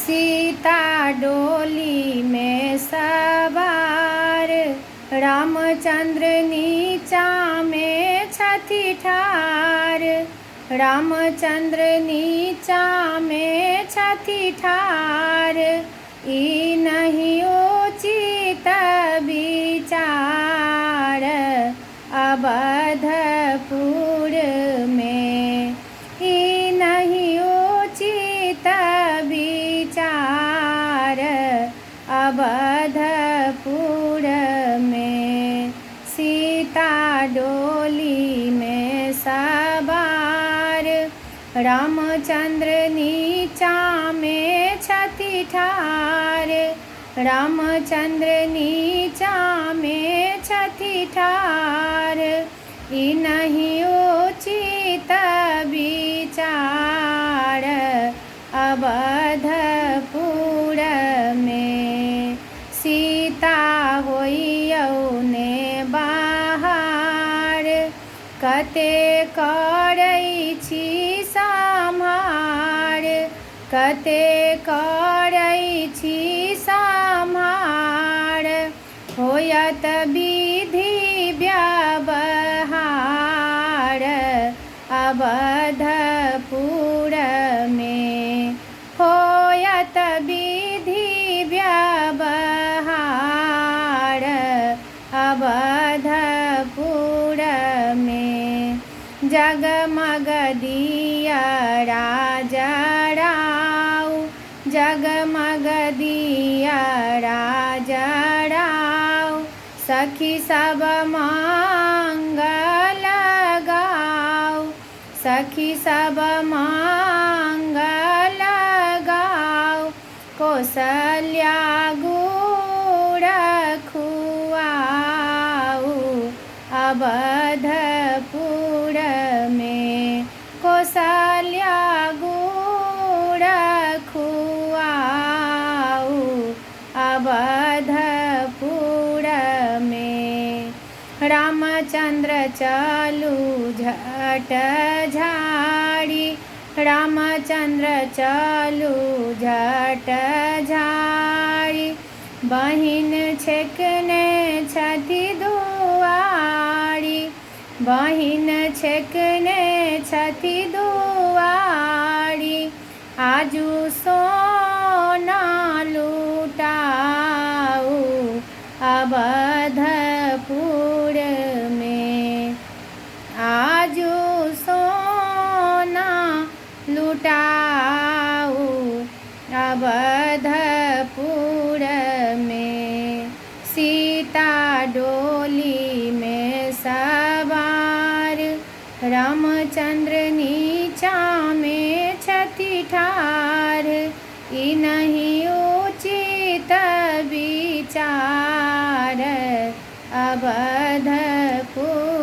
सीता डोली में सवार, रामचंद्र नीचा में छथि ठार। रामचंद्र नीचा में छथि ठार, ई नहीं उचित विचार अवधपुर में। ई नहीं उचित विचार अवधपुर में। सीता डोली में सवार, रामचंद्र नीचा में छथि ठार। रामचंद्र नीचा में छथि ठार, ई नहीं उचित विचार अवधपुर में। सीता होइयौने बाहर, कते करै छी सम्हार। कते करै छी सम्हार, होयत विधि व्यवहार अवधपुर में। होयत विधि व्यवहार अवधपुर में। जगमग दिया जराऊ, जगमग दिया जराऊ। सखी सब मंगल गाऊ, सखी सब मंगल गाऊ। कौशल्या गुड़ खुआऊ अवधपुर में। कौशल्या गुड़ खुआऊ अवधपुर में। रामचंद्र चलू झट झाड़ी, रामचंद्र चलू झट झाड़ी। बहिन छेकने छथि दुआरी, बहिन छेकने छथि दुआरी। आजू सोना लुटाऊ अवधपुर में। आजू सोना लुटाऊ अवधपुर में। सीता डोली में सवार, रामचंद्र नीचा में छथि ठार। ई नहीं उचित विचार अवधपुर